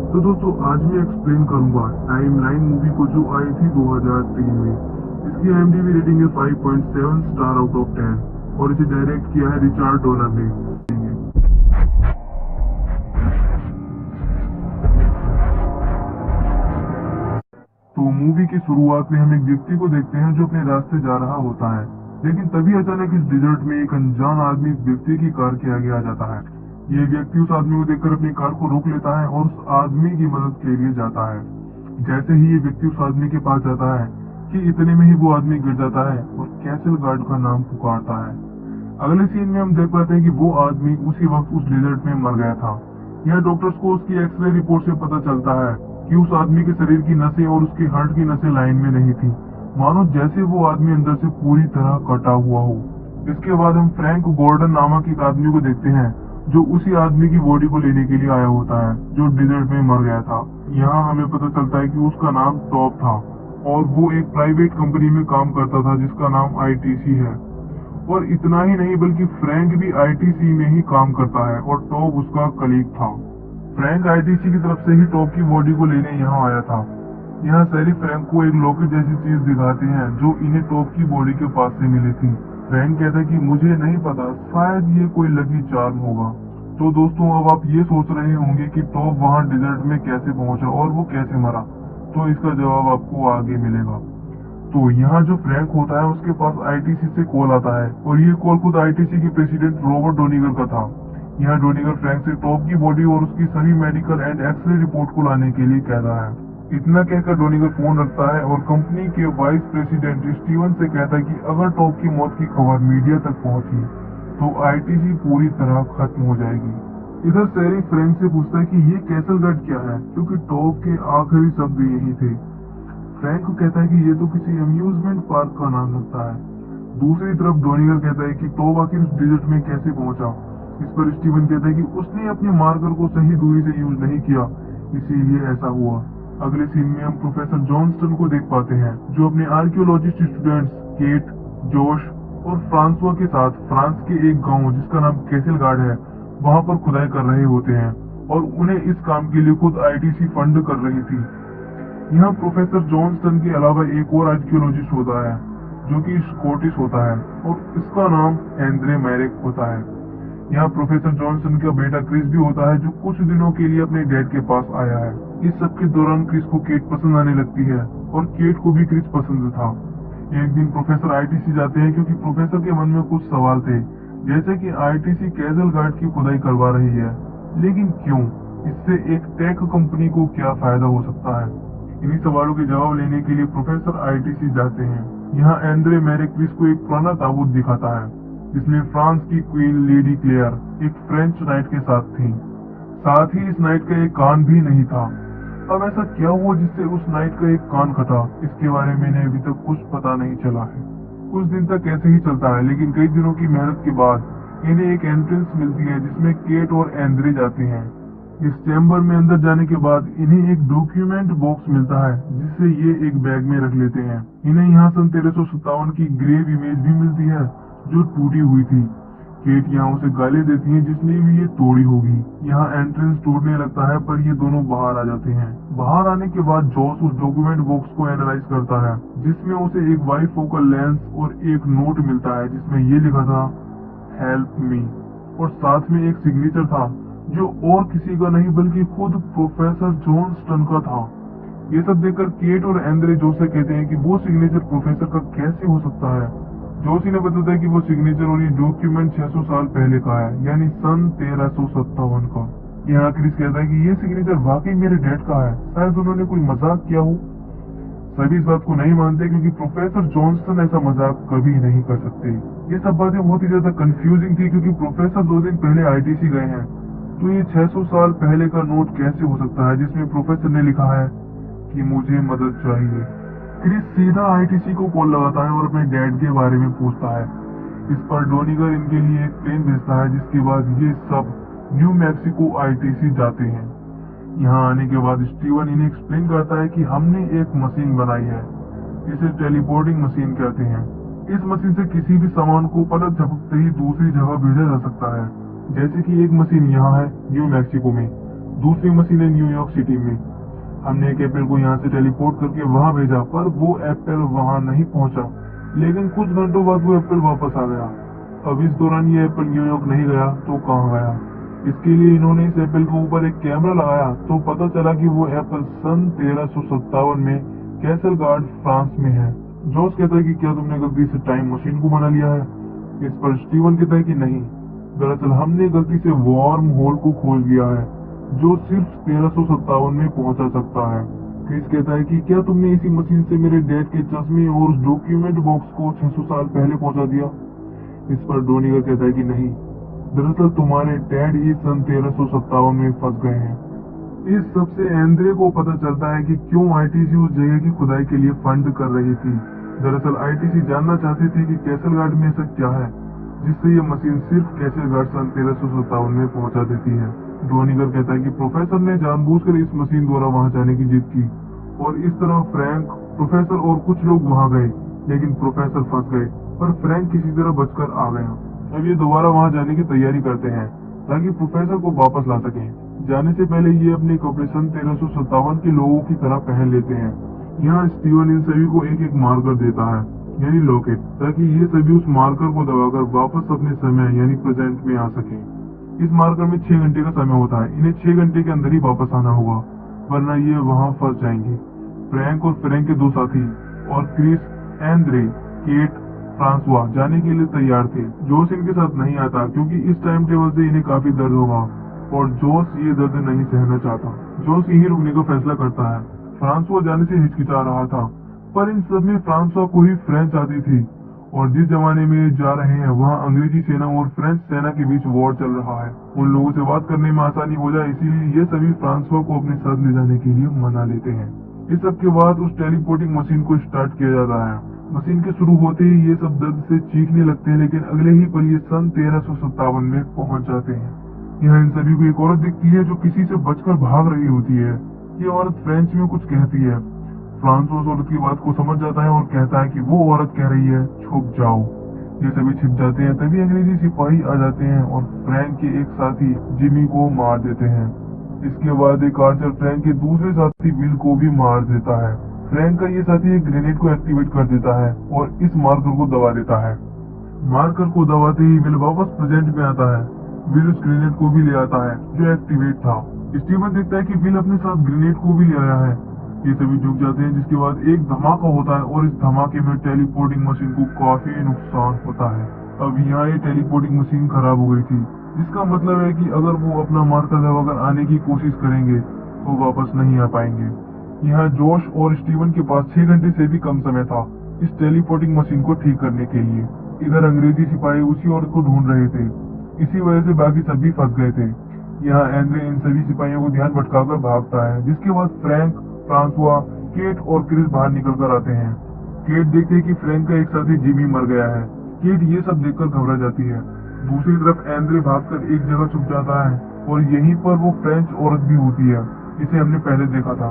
तो दोस्तों आज मैं एक्सप्लेन करूंगा टाइमलाइन मूवी को जो आई थी 2003 में। इसकी IMDb रेटिंग है 5.7 स्टार आउट ऑफ 10 और इसे डायरेक्ट किया है रिचर्ड डोनर ने। तो मूवी की शुरुआत में हम एक व्यक्ति को देखते हैं जो अपने रास्ते जा रहा होता है, लेकिन तभी अचानक इस डिजर्ट में एक अनजान आदमी इस व्यक्ति की कार के आगे आ जाता है। ये व्यक्ति उस आदमी को देखकर अपनी कार को रोक लेता है और उस आदमी की मदद के लिए जाता है। जैसे ही ये व्यक्ति उस आदमी के पास जाता है कि इतने में ही वो आदमी गिर जाता है और कैसल गार्ड का नाम पुकारता है। अगले सीन में हम देख पाते हैं कि वो आदमी उसी वक्त उस डिजर्ट में मर गया था। यह डॉक्टर्स को उसकी एक्सरे रिपोर्ट से पता चलता है कि उस आदमी के शरीर की नसें और उसके हार्ट की नसें लाइन में नहीं थी, मानो जैसे वो आदमी अंदर से पूरी तरह कटा हुआ हो। इसके बाद हम फ्रैंक गॉर्डन नामक एक आदमी को देखते हैं जो उसी आदमी की बॉडी को लेने के लिए आया होता है जो डिजर्ट में मर गया था। यहाँ हमें पता चलता है कि उसका नाम टॉप था और वो एक प्राइवेट कंपनी में काम करता था जिसका नाम ITC है। और इतना ही नहीं बल्कि फ्रैंक भी ITC में ही काम करता है और टॉप उसका कलीग था। फ्रैंक ITC की तरफ से ही टॉप की बॉडी को लेने यहाँ आया था। यहाँ सैरी फ्रैंक को एक लॉकेट जैसी चीज दिखाते हैं जो इन्हें टॉप की बॉडी के पास से मिली थी। फ्रैंक कहता है कि मुझे नहीं पता, शायद ये कोई लकी चार्म होगा। तो दोस्तों अब आप ये सोच रहे होंगे कि टॉप वहाँ डिजर्ट में कैसे पहुंचा और वो कैसे मरा, तो इसका जवाब आपको आगे मिलेगा। तो यहाँ जो फ्रैंक होता है उसके पास ITC से कॉल आता है और ये कॉल खुद ITC के प्रेसिडेंट रॉबर्ट डोनिगर का था। यहाँ डोनिगर फ्रैंक से टॉप की बॉडी और उसकी सभी मेडिकल एंड एक्सरे रिपोर्ट को लाने के लिए कह रहा है। इतना कहकर डोनिगर फोन रखता है और कंपनी के वाइस प्रेसिडेंट स्टीवन से कहता है कि अगर टॉप की मौत की खबर मीडिया तक पहुंची तो ITC पूरी तरह खत्म हो जाएगी। इधर सैरी फ्रैंक से पूछता है कि ये कैसल गार्ड क्या है, क्योंकि टॉप के आखिरी शब्द यही थे। फ्रैंक कहता है कि ये तो किसी अम्यूजमेंट पार्क का नाम लगता है। दूसरी तरफ डोनिगर कहता है कि टॉप आखिर उस डिजर्ट में कैसे पहुंचा। इस पर स्टीवन कहता है कि उसने अपने मार्कर को सही दूरी से यूज नहीं किया, इसीलिए ऐसा हुआ। अगले सीन में हम प्रोफेसर जॉनस्टन को देख पाते हैं जो अपने आर्कियोलॉजिस्ट स्टूडेंट्स केट, जोश और फ्रांसवा के साथ फ्रांस के एक गांव जिसका नाम कैसल गार्ड है वहां पर खुदाई कर रहे होते हैं और उन्हें इस काम के लिए खुद ITC फंड कर रही थी। यहाँ प्रोफेसर जॉनस्टन के अलावा एक और आर्कियोलॉजिस्ट होता है जो कि स्कॉटिश होता है और इसका नाम एंड्रे मैरिक होता है। यहाँ प्रोफेसर जॉनसन का बेटा क्रिस भी होता है जो कुछ दिनों के लिए अपने डैड के पास आया है। इस सब के दौरान क्रिस को केट पसंद आने लगती है और केट को भी क्रिस पसंद था। एक दिन प्रोफेसर ITC जाते हैं क्योंकि प्रोफेसर के मन में कुछ सवाल थे, जैसे कि ITC कैसल गार्ड की खुदाई करवा रही है, लेकिन क्यों? इससे एक टेक कंपनी को क्या फायदा हो सकता है? इन्हीं सवालों के जवाब लेने के लिए प्रोफेसर ITC जाते हैं। यहाँ एंड्रे मैरिक क्रिस को एक पुराना ताबूत दिखाता है जिसमें फ्रांस की क्वीन लेडी क्लेयर एक फ्रेंच नाइट के साथ थी। साथ ही इस नाइट का एक कान भी नहीं था। अब ऐसा क्या हुआ जिससे उस नाइट का एक कान कटा, इसके बारे में इन्हें अभी तक कुछ पता नहीं चला है। कुछ दिन तक ऐसे ही चलता है, लेकिन कई दिनों की मेहनत के बाद इन्हें एक एंट्रेंस मिलती है जिसमें केट और एंड्रे जाते हैं। इस चैम्बर में अंदर जाने के बाद इन्हें एक डॉक्यूमेंट बॉक्स मिलता है जिसे ये एक बैग में रख लेते हैं। इन्हें यहाँ सन 1357 की ग्रेव इमेज भी मिलती है जो टूटी हुई थी। केट यहाँ उसे गाली देती है जिसने भी ये तोड़ी होगी। यहाँ एंट्रेंस टूटने लगता है पर ये दोनों बाहर आ जाते हैं। बाहर आने के बाद जॉस उस डॉक्यूमेंट बॉक्स को एनालाइज करता है जिसमें उसे एक बाइफोकल लेंस और एक नोट मिलता है जिसमें ये लिखा था हेल्प मी और साथ में एक सिग्नेचर था जो और किसी का नहीं बल्कि खुद प्रोफेसर जॉनस्टन का था। ये सब देखकर केट और एंड्रे जोश से कहते हैं कि वो सिग्नेचर प्रोफेसर का कैसे हो सकता है। जोशी ने बताया कि वो सिग्नेचर और ये डॉक्यूमेंट 600 साल पहले का है, यानी सन 1357 का। यहाँ क्रिस कहता है कि ये सिग्नेचर वाकई मेरे डैड का है, शायद उन्होंने कोई मजाक किया हो। सभी इस बात को नहीं मानते क्योंकि प्रोफेसर जॉनस्टन ऐसा मजाक कभी नहीं कर सकते। ये सब बातें बहुत ही ज्यादा कंफ्यूजिंग थी क्योंकि प्रोफेसर 2 दिन पहले ITC गए हैं, तो ये 600 साल पहले का नोट कैसे हो सकता है जिसमें प्रोफेसर ने लिखा है कि मुझे मदद चाहिए। क्रिस सीधा ITC को कॉल लगाता है और अपने डैड के बारे में पूछता है। इस पर डोनिगर इनके लिए एक प्लेन भेजता है जिसके बाद ये सब न्यू मैक्सिको ITC जाते हैं। यहाँ आने के बाद स्टीवन इन्हें एक्सप्लेन करता है कि हमने एक मशीन बनाई है, इसे टेलीपोर्टिंग मशीन कहते हैं। इस मशीन से किसी भी सामान को पलक झपकते ही दूसरी जगह भेजा जा सकता है। जैसे कि एक मशीन यहाँ है न्यू मैक्सिको में, दूसरी मशीन है न्यूयॉर्क सिटी में। हमने एक एप्पल को यहाँ से टेलीपोर्ट करके वहां भेजा, पर वो एप्पल वहां नहीं पहुंचा। लेकिन कुछ घंटों बाद वो एप्पल वापस आ गया। अब इस दौरान ये एप्पल न्यूयॉर्क नहीं गया तो कहाँ गया? इसके लिए इन्होंने इस एप्पल के ऊपर एक कैमरा लगाया तो पता चला कि वो एप्पल सन 1357 में कैसल गार्ड फ्रांस में है। जॉस कहता है कि क्या तुमने गलती से टाइम मशीन को बना लिया है? इस पर स्टीवन कहता है कि नहीं, दरअसल हमने गलती से वार्म होल को खोल दिया है जो सिर्फ 1357 में पहुंचा सकता है। क्रिस कहता है कि क्या तुमने इसी मशीन से मेरे डैड के चश्मे और उस डॉक्यूमेंट बॉक्स को 600 साल पहले पहुंचा दिया? इस पर डोनिगर कहता है कि नहीं, दरअसल तुम्हारे डैड ही सन 1357 में फंस गए हैं। इस सबसे एंड्रे को पता चलता है कि क्यों आईटीसी उस जगह की खुदाई के लिए फंड कर रही थी। दरअसल आईटीसी जानना चाहती थी कि कैसल गार्ड में ऐसा क्या है जिससे ये मशीन सिर्फ कैसल गार्ड सन 1357 में पहुंचा देती है। डोनिगर कहता है कि प्रोफेसर ने जानबूझकर इस मशीन द्वारा वहां जाने की जिद की और इस तरह फ्रैंक, प्रोफेसर और कुछ लोग वहां गए, लेकिन प्रोफेसर फंस गए पर फ्रैंक किसी तरह बचकर आ गया। अब ये दोबारा वहां जाने की तैयारी करते हैं ताकि प्रोफेसर को वापस ला सकें। जाने से पहले ये अपने कपड़े सन 1357 के लोगों की तरह पहन लेते हैं। यहाँ स्टीवन इन सभी को एक एक मार्कर देता है, यानी लॉकेट, ताकि ये सभी उस मार्कर को दबाकर वापस अपने समय यानी प्रेजेंट में आ सकें। इस मार्कर में 6 घंटे का समय होता है, इन्हें 6 घंटे के अंदर ही वापस आना होगा वरना ये वहाँ फंस जाएंगे। फ्रैंक और फ्रैंक के दो साथी और क्रिस, एंड्रे, केट, फ्रांसवा जाने के लिए तैयार थे। जोश इनके साथ नहीं आता क्योंकि इस टाइम टेबल से इन्हें काफी दर्द होगा और जोश ये दर्द नहीं सहना चाहता। जोश यहीं रुकने का फैसला करता है। फ्रांसवा जाने से हिचकिचा रहा था, पर इन सब में फ्रांसवा को ही फ्रेंच आती थी और जिस जमाने में जा रहे हैं वहाँ अंग्रेजी सेना और फ्रेंच सेना के बीच वॉर चल रहा है। उन लोगों से बात करने में आसानी हो जाए इसीलिए ये सभी फ्रांसवा को अपने साथ ले जाने के लिए मना लेते हैं। इस सब के बाद उस टेलीपोर्टिंग मशीन को स्टार्ट किया जाता है। मशीन के शुरू होते ही ये सब दर्द से चीखने लगते हैं, लेकिन अगले ही पल ये सन 1357 में पहुंच जाते हैं। यहाँ इन सभी को एक औरत दिखती है जो किसी से बचकर भाग रही होती है। ये औरत फ्रेंच में कुछ कहती है। फ्रांस उस औरत की बात को समझ जाता है और कहता है कि वो औरत कह रही है छुप जाओ। ये सभी छिप जाते हैं, तभी अंग्रेजी सिपाही आ जाते हैं और फ्रैंक के एक साथी जिमी को मार देते हैं। इसके बाद एक आर्चर फ्रैंक के दूसरे साथी विल को भी मार देता है। फ्रैंक का ये साथी एक ग्रेनेड को एक्टिवेट कर देता है और इस मार्कर को दबा देता है। मार्कर को दबाते ही विल वापस प्रेजेंट में आता है। विल उस ग्रेनेड को भी ले आता है जो एक्टिवेट था। स्टीवन देखता है कि विल अपने साथ ग्रेनेड को भी ले आया है। ये सभी झुक जाते हैं, जिसके बाद एक धमाका होता है और इस धमाके में टेलीपोर्टिंग मशीन को काफी नुकसान होता है। अब यहाँ ये टेलीपोर्टिंग मशीन खराब हो गई थी, जिसका मतलब है कि अगर वो अपना मार्कर दबाकर आने की कोशिश करेंगे तो वापस नहीं आ पाएंगे। यहाँ जोश और स्टीवन के पास 6 घंटे से भी कम समय था इस टेलीपोर्टिंग मशीन को ठीक करने के लिए। इधर अंग्रेजी सिपाही उसी औरत को ढूंढ रहे थे, इसी वजह से बाकी सभी फंस गए थे। यहाँ एंड्रे इन सभी सिपाहियों को ध्यान भटकाकर भागता है, जिसके बाद फ्रैंक, फ्रांसवा, केट और क्रिस बाहर निकल कर आते हैं। केट देखते है कि फ्रैंक का एक साथी जिमी मर गया है। केट ये सब देखकर घबरा जाती है। दूसरी तरफ एंड्रे भागकर एक जगह छुप जाता है और यहीं पर वो फ्रेंच औरत भी होती है जिसे हमने पहले देखा था।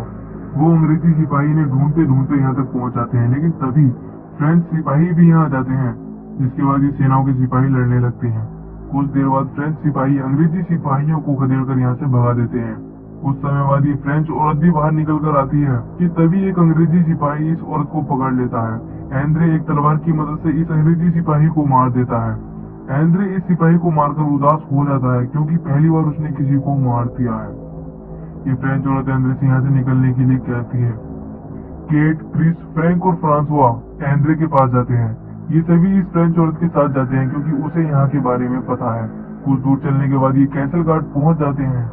वो अंग्रेजी सिपाही ने ढूंढते ढूंढते यहाँ तक पहुँच जाते हैं, लेकिन तभी फ्रेंच सिपाही भी यहाँ आ जाते हैं, जिसके बाद ये सेनाओं के सिपाही लड़ने लगते हैं। कुछ देर बाद फ्रेंच सिपाही अंग्रेजी सिपाहियों को खदेड़कर यहाँ से भगा देते हैं। कुछ समय बाद ये फ्रेंच औरत भी बाहर निकल कर आती है कि तभी एक अंग्रेजी सिपाही इस औरत को पकड़ लेता है। एंड्रे एक तलवार की मदद से इस अंग्रेजी सिपाही को मार देता है। एंड्रे इस सिपाही को मारकर उदास हो जाता है क्योंकि पहली बार उसने किसी को मार दिया है। ये फ्रेंच औरत एंड्रे से यहाँ से निकलने के लिए कहती है। केट, क्रिस, फ्रैंक और फ्रांसवा एंड्रे के पास जाते हैं। ये सभी इस फ्रेंच औरत के साथ जाते हैं क्योंकि उसे यहाँ के बारे में पता है। कुछ दूर चलने के बाद ये कैसल गार्ड पहुंच जाते हैं।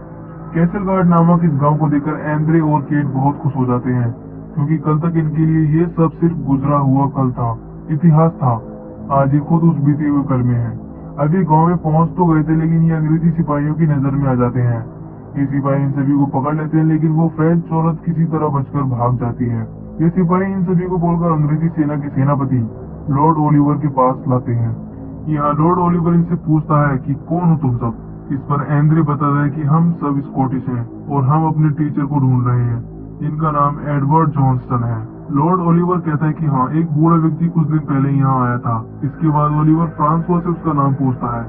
कैसल गार्ड नामक इस गांव को देखकर एंड्रे और केट बहुत खुश हो जाते हैं क्योंकि कल तक इनके लिए ये सब सिर्फ गुजरा हुआ कल था, इतिहास था। आज ये खुद उस बीते हुए कल में है। अभी गांव में पहुंच तो गए थे, लेकिन ये अंग्रेजी सिपाहियों की नजर में आ जाते हैं। ये सिपाही इन सभी को पकड़ लेते हैं, लेकिन वो फ्रेंच औरत किसी तरह बचकर भाग जाती है। ये सिपाही इन सभी को बोलकर अंग्रेजी सेना के सेनापति लॉर्ड ओलिवर के पास लाते हैं। यहाँ लॉर्ड ओलिवर इनसे पूछता है कि कौन हो तुम सब। इस पर एंड्रे बताता है कि हम सब स्कॉटिश हैं और हम अपने टीचर को ढूंढ रहे हैं। इनका नाम एडवर्ड जॉनस्टन है। लॉर्ड ओलिवर कहता है कि हाँ, एक बूढ़ा व्यक्ति कुछ दिन पहले यहाँ आया था। इसके बाद ओलिवर फ्रांसवा से उसका नाम पूछता है।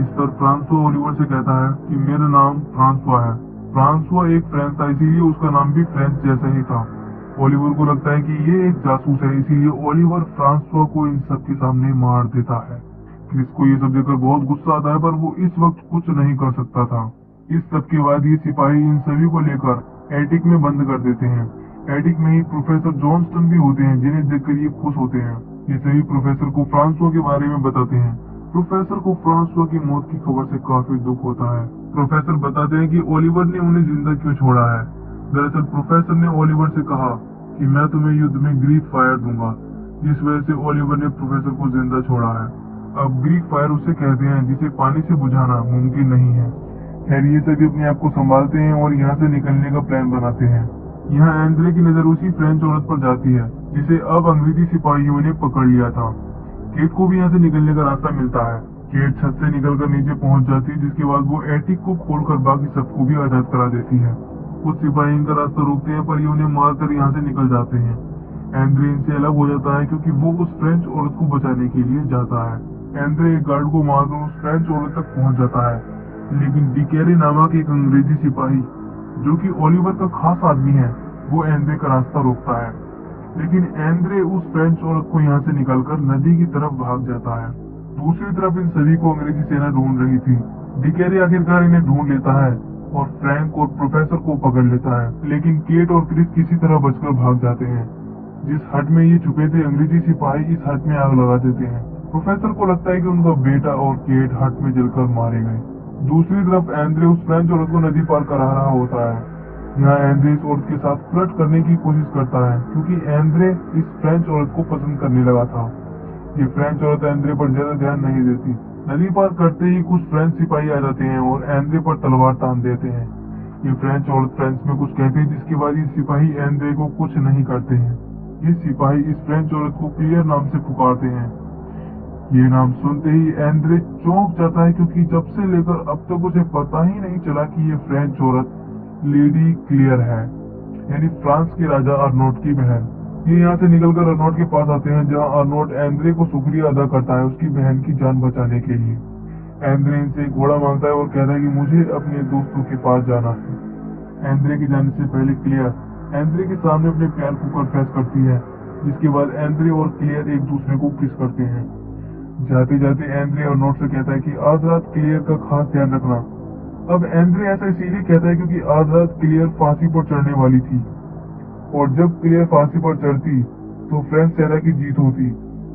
इस पर फ्रांसवा ओलिवर से कहता है कि मेरा नाम फ्रांसवा है फ्रांसुआ एक फ्रेंच था, इसीलिए उसका नाम भी फ्रेंच जैसा ही था। ओलिवर को लगता है कि ये एक जासूस है, इसीलिए ओलिवर फ्रांसुआ को इन सबके सामने मार देता है। क्रिस को ये सब देखकर बहुत गुस्सा आता है, पर वो इस वक्त कुछ नहीं कर सकता था। इस सब के बाद ये सिपाही इन सभी को लेकर एटिक में बंद कर देते हैं। एटिक में ही प्रोफेसर जॉनस्टन भी होते हैं, जिन्हें देखकर ये खुश होते हैं। ये सभी प्रोफेसर को फ्रांसुआ के बारे में बताते हैं। प्रोफेसर को फ्रांसुआ की मौत की खबर से काफी दुख होता है। प्रोफेसर बताते हैं कि ओलिवर ने उन्हें जिंदा क्यों छोड़ा है। दरअसल प्रोफेसर ने ओलिवर से कहा कि मैं तुम्हें युद्ध में ग्रीक फायर दूंगा, जिस वजह से ओलिवर ने प्रोफेसर को जिंदा छोड़ा है। अब ग्रीक फायर उसे कहते हैं जिसे पानी से बुझाना मुमकिन नहीं है। खैर ये सभी अपने आप को संभालते हैं और यहाँ से निकलने का प्लान बनाते हैं। यहाँ एंड्रे की नजर उसी फ्रेंच औरत पर जाती है जिसे अब अंग्रेजी सिपाहियों ने पकड़ लिया था। केट को भी यहाँ से निकलने का रास्ता मिलता है। केट छत से निकलकर नीचे पहुंच जाती है, जिसके बाद वो एटिक को खोलकर बाकी सबको भी आजाद करा देती है। कुछ सिपाही इनका रास्ता रोकते हैं, पर ये उन्हें मारकर यहाँ से निकल जाते हैं। एंड्रे इनसे अलग हो जाता है क्योंकि वो उस फ्रेंच औरत को बचाने के लिए जाता है। एंड्रे एक गार्ड को मारकर उस फ्रेंच औरत तक पहुंच जाता है, लेकिन डिकेरे नामक एक अंग्रेजी सिपाही जो कि ओलिवर का खास आदमी है, वो एंड्रे का रास्ता रोकता है। लेकिन एंड्रे उस फ्रेंच औरत को यहाँ से निकालकर नदी की तरफ भाग जाता है। दूसरी तरफ इन सभी को अंग्रेजी सेना ढूंढ रही थी। डिकेरे आखिरकार इन्हें ढूंढ लेता है और फ्रैंक और प्रोफेसर को पकड़ लेता है, लेकिन केट और क्रिस किसी तरह बचकर भाग जाते हैं। जिस हट में ये छुपे थे, अंग्रेजी सिपाही इस हट में आग लगा देते हैं। प्रोफेसर को लगता है कि उनका बेटा और केट हट में जलकर मारे गए। दूसरी तरफ एंड्रे उस फ्रेंच औरत को नदी पार करा रहा होता है। यहाँ एंड्रे इस औरत के साथ फ्लर्ट करने की कोशिश करता है क्योंकि एंड्रे इस फ्रेंच औरत को पसंद करने लगा था। ये फ्रेंच औरत एंड्रे पर ज्यादा ध्यान नहीं देती। नदी पार करते ही कुछ फ्रेंच सिपाही आ जाते हैं और एंड्रे पर तलवार तान देते हैं। ये फ्रेंच औरत फ्रेंच में कुछ कहती है, जिसके बाद ये सिपाही एंड्रे को कुछ नहीं करते हैं। ये सिपाही इस फ्रेंच औरत को क्लियर नाम से पुकारते हैं। ये नाम सुनते ही एंड्रे चौंक जाता है क्योंकि जब से लेकर अब तक उसे पता ही नहीं चला कि ये फ्रेंच औरत लेडी क्लियर है, यानी फ्रांस के राजा अर्नोट की बहन। ये यहाँ से निकलकर अर्नोट के पास आते हैं, जहाँ अर्नोट एंड्रे को शुक्रिया अदा करता है उसकी बहन की जान बचाने के लिए। एंड्रे इनसे एक घोड़ा मांगता है और कहता है कि मुझे अपने दोस्तों के पास जाना है। एंड्रे के जाने से पहले क्लियर एंड्रे के सामने अपने प्यार को कन्फेस करती है, जिसके बाद एंड्रे और क्लियर एक दूसरे को किस करते हैं। जाते जाते एंड्रे अर्नोट से कहता है कि आज रात क्लियर का खास ध्यान रखना। अब एंड्रे ऐसा इसीलिए कहता है क्योंकि आज रात क्लियर फांसी पर चढ़ने वाली थी, और जब क्लियर फांसी पर चढ़ती तो फ्रेंच सेना की जीत होती,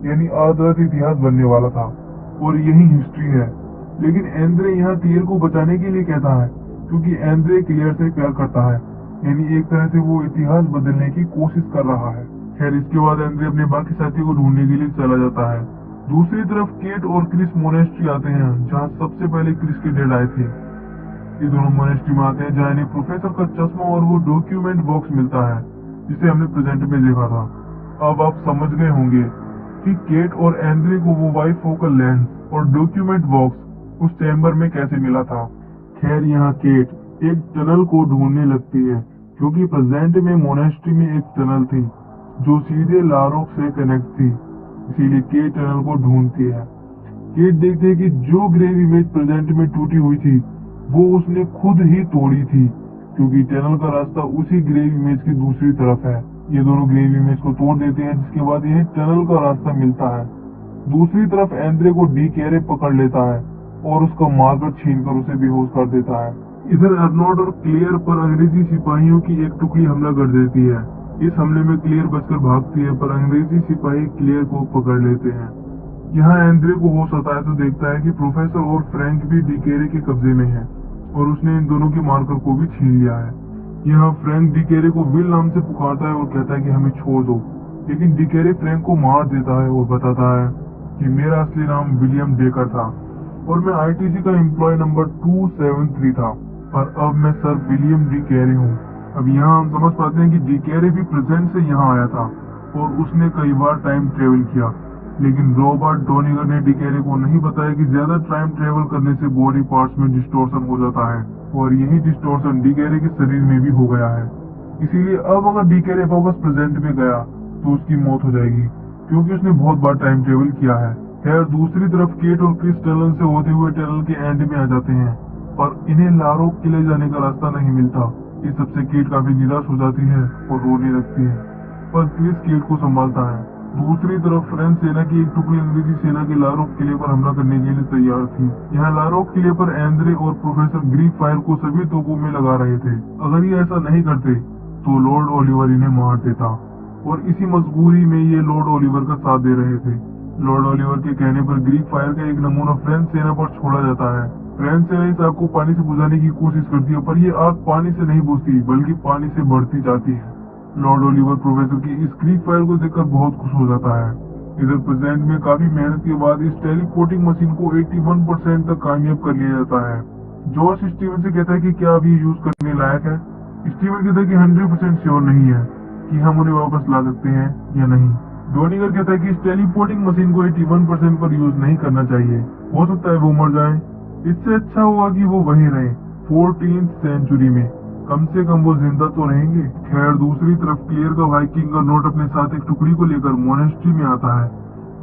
यानी आज रात इतिहास बनने वाला था और यही हिस्ट्री है। लेकिन एंड्रे यहाँ क्लियर को बचाने के लिए कहता है क्योंकि एंड्रे क्लियर से प्यार करता है, यानी एक तरह से वो इतिहास बदलने की कोशिश कर रहा है। खैर इसके बाद एंड्रे अपने बाकी साथियों को ढूंढने के लिए चला जाता है। दूसरी तरफ केट और क्रिस मोनेस्ट्री आते हैं, जहाँ सबसे पहले क्रिस के डेड आए थे। ये दोनों मोनेस्ट्री में आते हैं, जहाँ इन्हें प्रोफेसर का चश्मा और वो डॉक्यूमेंट बॉक्स मिलता है जिसे हमने प्रेजेंट में देखा था। अब आप समझ गए होंगे कि केट और एंड्रे को वो बाइफोकल लेंस और डॉक्यूमेंट बॉक्स उस चैम्बर में कैसे मिला था। खैर यहाँ केट एक टनल को ढूंढने लगती है क्योंकि प्रेजेंट में मोनेस्ट्री में एक टनल थी जो सीधे लारोक से कनेक्ट थी, इसीलिए केट टनल को ढूंढती है। केट देखते है कि जो ग्रेव इमेज प्रेजेंट में टूटी हुई थी वो उसने खुद ही तोड़ी थी, क्योंकि टनल का रास्ता उसी ग्रेव इमेज की दूसरी तरफ है। ये दोनों ग्रेव इमेज को तोड़ देते हैं, जिसके बाद यह टनल का रास्ता मिलता है। दूसरी तरफ एंड्रे को डिकेरे पकड़ लेता है और उसका मारकर छीनकर उसे बेहोश कर देता है। इधर अर्नोट और क्लियर पर अंग्रेजी सिपाहियों की एक टुकड़ी हमला कर देती है। इस हमले में क्लियर बचकर भागती है, पर अंग्रेजी सिपाही क्लियर को पकड़ लेते हैं। यहाँ एंड्रे को होश आता है तो देखता है कि प्रोफेसर और फ्रैंक भी डिकेरे के कब्जे में है और उसने इन दोनों के मार्कर को भी छीन लिया है। यहाँ फ्रैंक डिकेरे को विल नाम से पुकारता है और कहता है कि हमें छोड़ दो, लेकिन डिकेरे फ्रैंक को मार देता है और बताता है कि मेरा असली नाम विलियम डेकर था और मैं आईटीसी का एम्प्लॉय नंबर 273 था, पर अब मैं सर विलियम डिकेरे हूँ। अब यहाँ हम समझ पाते हैं कि डिकेरे भी प्रेजेंट से यहाँ आया था और उसने कई बार टाइम ट्रेवल किया, लेकिन रॉबर्ट डोनिगर ने डिकेरे को नहीं बताया कि ज्यादा टाइम ट्रेवल करने से बॉडी पार्ट्स में डिस्टोर्शन हो जाता है और यही डिस्टोर्शन डिकेरे के शरीर में भी हो गया है। इसीलिए अब अगर डिकेरे वापस प्रेजेंट में गया तो उसकी मौत हो जाएगी, क्योंकि उसने बहुत बार टाइम ट्रेवल किया है। खैर दूसरी तरफ केट और क्रिस टनल से होते हुए टनल के एंड में आ जाते हैं। पर इन्हें लारोक किले जाने का रास्ता नहीं मिलता। इस सबसे केट काफी निराश हो जाती है और रोने लगती है, पर क्रिस केट को संभालता है। दूसरी तरफ फ्रेंच सेना की एक टुकड़ी अंग्रेजी सेना के लारोक किले पर हमला करने के लिए तैयार थी। यहाँ लारोक किले पर एंद्रे और प्रोफेसर ग्रीक फायर को सभी तोपों में लगा रहे थे। अगर ये ऐसा नहीं करते तो लॉर्ड ओलिवर इन्हें मार देता, और इसी मजबूरी में ये लॉर्ड ओलिवर का साथ दे रहे थे। लॉर्ड ओलिवर के कहने पर ग्रीक फायर का एक नमूना फ्रेंच सेना पर छोड़ा जाता है। फ्रेंच सेना इस आग को पानी से बुझाने की कोशिश करती है, पर ये आग पानी से नहीं बुझती बल्कि पानी से बढ़ती जाती है। लॉर्ड ओलिवर प्रोफेसर की इस ग्रीक फायर को देखकर बहुत खुश हो जाता है। इधर प्रेजेंट में काफी मेहनत के बाद इस टेलीपोर्टिंग मशीन को 81% तक कामयाब कर लिया जाता है। जॉश स्टीवन से कहता है कि क्या अब ये यूज करने लायक है। स्टीवन कहता है कि 100% श्योर नहीं है कि हम उन्हें वापस ला सकते हैं या नहीं। डोनिगर कहता है कि इस टेलीपोर्टिंग मशीन को 81% पर यूज नहीं करना चाहिए, हो सकता है वो मर जाए। इससे अच्छा होगा कि वो वहीं रहे 14th सेंचुरी में, कम से कम वो जिंदा तो रहेंगे। खैर दूसरी तरफ क्लियर का वाइकिंग का नोट अपने साथ एक टुकड़ी को लेकर मोनेस्ट्री में आता है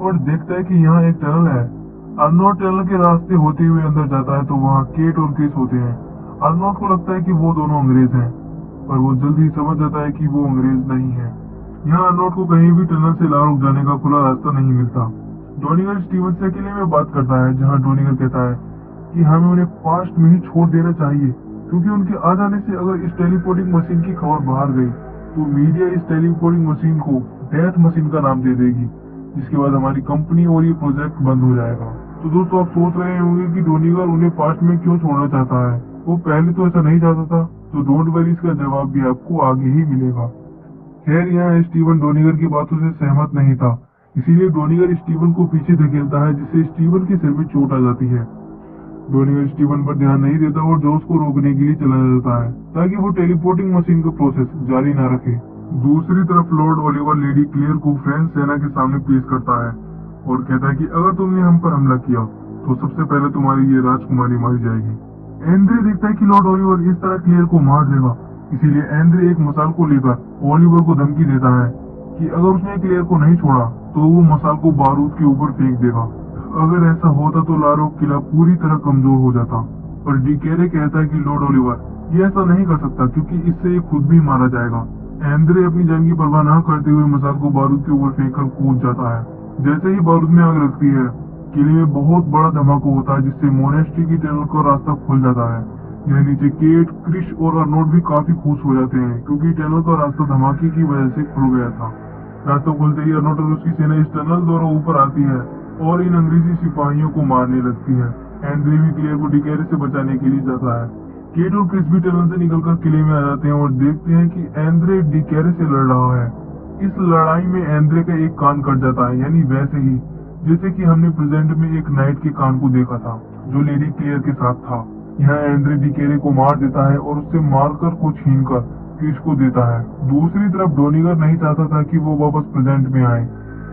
और देखता है कि यहाँ एक टनल है। अर्नोट टनल के रास्ते होते हुए अंदर जाता है तो वहाँ केट और क्रिस होते हैं। अर्नोट को लगता है कि वो दोनों अंग्रेज हैं, पर वो जल्दी ही समझ जाता है कि वो अंग्रेज नहीं है। यहाँ अर्नोट को कहीं भी टनल से लारोक जाने का खुला रास्ता नहीं मिलता। डोनिगर स्टीवन से अकेले में बात करता है, जहाँ डोनिगर कहता है कि हमें उन्हें पास्ट में ही छोड़ देना चाहिए, क्योंकि उनके आ जाने से अगर इस टेलीपोर्टिंग मशीन की खबर बाहर गई तो मीडिया इस टेलीपोर्टिंग मशीन को डेथ मशीन का नाम दे देगी, जिसके बाद हमारी कंपनी और ये प्रोजेक्ट बंद हो जाएगा। तो दोस्तों आप सोच रहे होंगे कि डोनिगर उन्हें पास्ट में क्यों छोड़ना चाहता है। वो पहले तो ऐसा नहीं चाहता था, तो डोंट वरी, इसका जवाब भी आपको आगे ही मिलेगा। खैर यहाँ स्टीवन डोनिगर की बातों से सहमत नहीं था, इसीलिए डोनिगर स्टीवन को पीछे धकेलता है, जिससे स्टीवन के सिर में चोट आ जाती है। डोनिगर स्टीवन पर ध्यान नहीं देता और जॉस को रोकने के लिए चला जाता है ताकि वो टेलीपोर्टिंग मशीन का प्रोसेस जारी न रखे। दूसरी तरफ लॉर्ड ओलिवर लेडी क्लियर को फ्रेंच सेना के सामने पेश करता है और कहता है कि अगर तुमने हम पर हमला किया तो सबसे पहले तुम्हारी ये राजकुमारी मारी जाएगी। एंड्रे देखता है कि लॉर्ड ओलिवर इस तरह क्लियर को मार देगा, इसीलिए एंड्रे एक मसाल को लेकर ओलिवर को धमकी देता है कि अगर उसने क्लियर को नहीं छोड़ा तो वो मसाल को बारूद के ऊपर फेंक देगा। अगर ऐसा होता तो लारोक किला पूरी तरह कमजोर हो जाता, पर डिकेरे कहता है कि लॉर्ड ओलिवर ये ऐसा नहीं कर सकता क्योंकि इससे ये खुद भी मारा जाएगा। एंड्रे अपनी जान की परवाह न करते हुए मसाल को बारूद के ऊपर फेंक कर कूद जाता है। जैसे ही बारूद में आग लगती है, किले में बहुत बड़ा धमाका होता है, जिससे मोनेस्ट्री की टनल का रास्ता खुल जाता है। यहाँ नीचे केट, क्रिश और अर्नोट भी काफी खुश हो जाते हैं क्योंकि टनल का रास्ता धमाके की वजह से खुल गया था। रास्ता खुलते ही अर्नोट और उसकी सेना इस टनल द्वारा ऊपर आती है और इन अंग्रेजी सिपाहियों को मारने लगती है। एंड्रे भी क्लियर को डिकेरे से बचाने के लिए जाता है। केट और क्रिस भी टनल से निकलकर किले में आ जाते हैं और देखते हैं कि एंड्रे डिकेरे से लड़ रहा है। इस लड़ाई में एंड्रे का एक कान कट जाता है, यानी वैसे ही जैसे कि हमने प्रेजेंट में एक नाइट के कान को देखा था जो लेडी क्लियर के साथ था। यहाँ एंड्रे डिकेरे को मार देता है और उससे मारकर को छीनकर क्रिस को देता है। दूसरी तरफ डोनिगर नहीं चाहता था कि वो वापस प्रेजेंट में आए।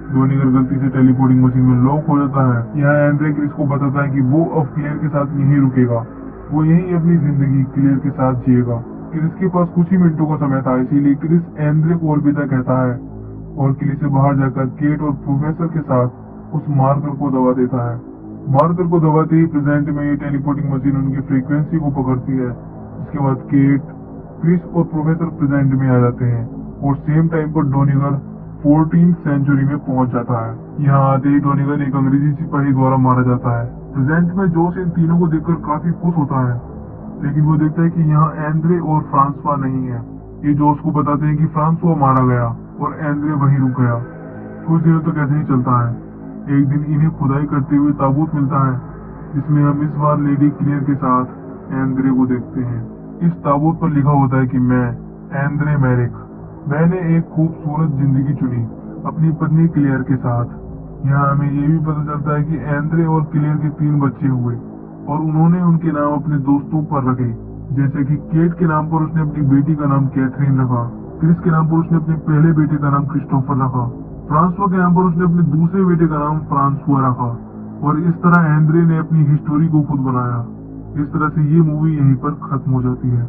डोनिगर गलती से टेलीपोर्टिंग मशीन में लॉक हो जाता है। यहाँ एंड्रे क्रिस को बताता है कि वो अब क्लियर के साथ यहीं रुकेगा, वो यहीं अपनी जिंदगी क्लियर के साथ जिएगा। क्रिस के पास कुछ ही मिनटों का समय था, इसीलिए क्रिस एंड्रे को अलविदा कहता है और किले से बाहर जाकर केट और प्रोफेसर के साथ उस मार्कर को दबा देता है। मार्कर को दबाते ही प्रेजेंट में ये टेलीपोर्टिंग मशीन उनकी फ्रीक्वेंसी को पकड़ती है। इसके बाद केट, क्रिस और प्रोफेसर प्रेजेंट में आ जाते हैं और सेम टाइम पर डोनिगर 14th सेंचुरी में पहुंच जाता है। यहाँ आते ही डोनिगर एक अंग्रेजी सिपाही द्वारा मारा जाता है। प्रेजेंट में जोश इन तीनों को देखकर काफी खुश होता है, लेकिन वो देखता है कि यहाँ एंड्रे और फ्रांसवा नहीं है। ये जोश को बताते हैं कि फ्रांसवा मारा गया और एंड्रे वहीं रुक गया। कुछ दिनों तक ऐसे ही चलता है। एक दिन इन्हें खुदाई करते हुए ताबूत मिलता है, जिसमें हम इस बार लेडी क्लियर के साथ एंड्रे को देखते हैं। इस ताबूत पर लिखा होता है कि मैं एंड्रे मैरिक, मैंने एक खूबसूरत जिंदगी चुनी अपनी पत्नी क्लियर के साथ। यहाँ हमें ये भी पता चलता है कि एंड्रे और क्लियर के 3 बच्चे हुए और उन्होंने उनके नाम अपने दोस्तों पर रखे, जैसे कि केट के नाम पर उसने अपनी बेटी का नाम कैथरीन रखा, क्रिस के नाम पर उसने अपने पहले बेटे का नाम क्रिस्टोफर रखा, फ्रांसवा के नाम पर उसने अपने दूसरे बेटे का नाम फ्रांसुआ रखा, और इस तरह एंड्रे ने अपनी हिस्टोरी को खुद बनाया। इस तरह से ये मूवी यहीं पर खत्म हो जाती है।